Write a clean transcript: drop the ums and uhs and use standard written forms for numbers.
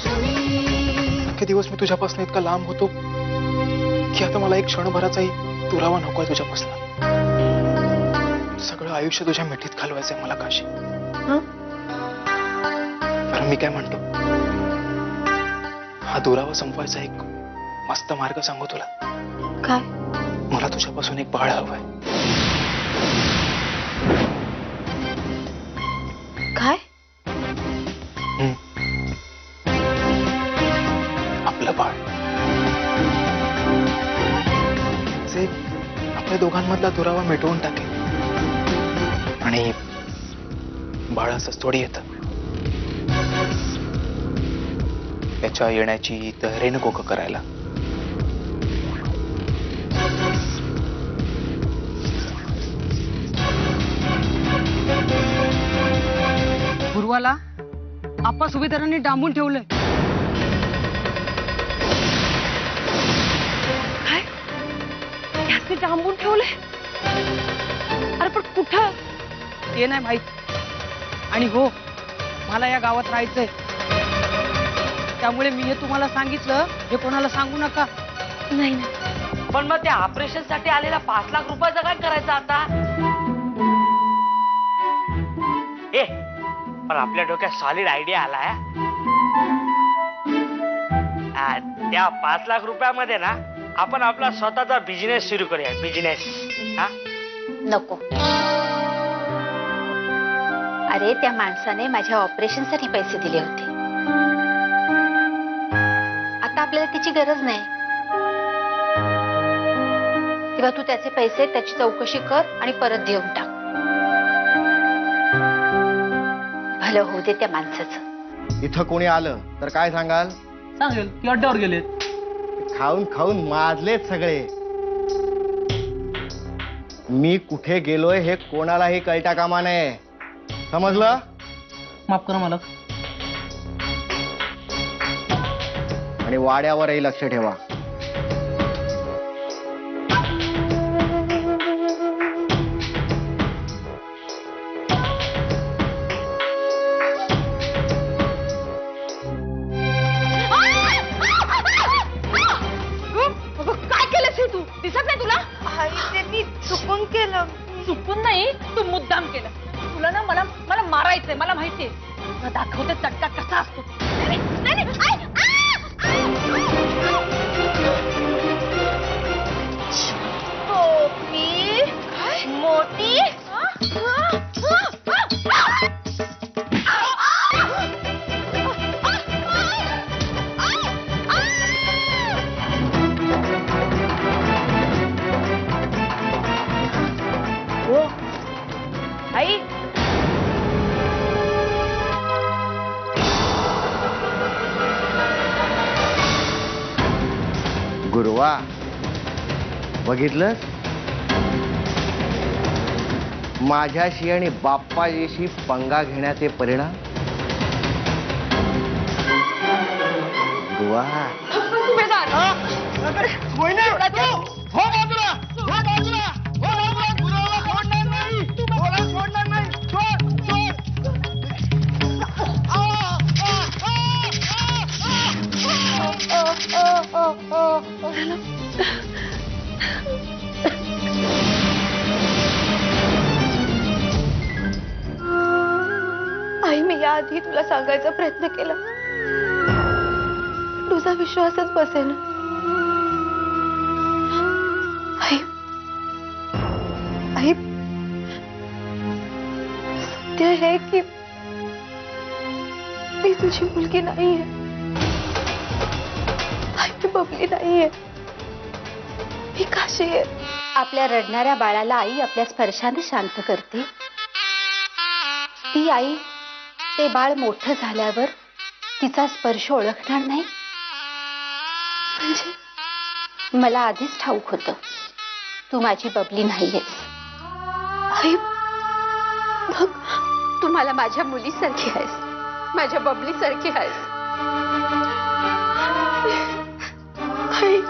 इतके दिवस मी तुझ्यापासून इतका लांब होतो की आता मला एक क्षणभराचाही दुरावा नकोय तुझ्यापासून. सगळं आयुष्य तुझ्या मिठीत घालवायचंय मला काशी. कारण मी काय म्हणतो, हा दुरावा संपवायचा एक मस्त मार्ग सांगू तुला. काय? मला तुझ्यापासून एक बाळ हवंय. काय? आपलं बाळ, जे आपल्या दोघांमधला दुरावा मिटवून टाकेल. आणि बाळ असंच थोडी येतं. त्याच्या येण्याची तयारीनं कोकं करायला. पूर्वाला आपा सुभेदारांनी डांबून ठेवलंय. काय? त्याने डांबून ठेवलंय? अरे पण कुठं? ते नाही माहित. आणि हो, मला या गावात राहायचंय. त्यामुळे मी हे तुम्हाला सांगितलं, हे कोणाला सांगू नका. नाही नाही. पण मग त्या ऑपरेशन साठी आलेला 5 लाख रुपयाचा काय करायचं आता? ए, पण आपल्या डोक्यात सॉलिड आयडिया आलाय. त्या 5 लाख रुपयामध्ये ना आपण आपला स्वतःचा बिझनेस सुरू करूया. बिझनेस. हा, नको. अरे त्या माणसाने माझ्या ऑपरेशनसाठी पैसे दिले होते. आता आपल्याला त्याची गरज नाही. तेव्हा तू त्याचे पैसे, त्याची चौकशी कर आणि परत देऊन टाक. भलं होऊ दे त्या माणसाचं. इथं कोणी आलं तर काय सांगाल? सांगेल की अड्ड्यावर गेलेत. खाऊन खाऊन माजलेत सगळे. मी कुठे गेलोय हे कोणालाही कळता कामा नये. समजलं? माफ करा मालक. आणि वाड्यावरही लक्ष ठेवा. काय केलंस हे तू? दिसत नाही तुला? ते मी चुकून केलं. चुकून नाही, तू मुद्दाम केलं. तुला ना मला मला मारायचंय, मला माहितीये. तुला दाखवते चटका कसा असतो. मोठी आई, गुरुवा, बघितलं? माझ्याशी आणि बाप्पाजीशी पंगा घेण्याचे परिणाम. गुरुवा, आई, मी याआधी तुला सांगायचा प्रयत्न केला. तुझा विश्वासच बसेना. आई, आई, सत्य है की मी तुझी मुलगी नाहीये. आई, मी बबली नाहीये. मी काशी आहे. आपल्या रडणाऱ्या बाळाला आई आपल्या स्पर्शाने शांत करते. ती आई ते बाळ मोठं झाल्यावर तिचा स्पर्श ओळखणार नाही. म्हणजे मला आधीच ठाऊक होतं तू माझी बबली नाहीयेस. आई, मग तू मला माझ्या मुलीसारखी आहेस, माझ्या बबलीसारखी आहेस. आई,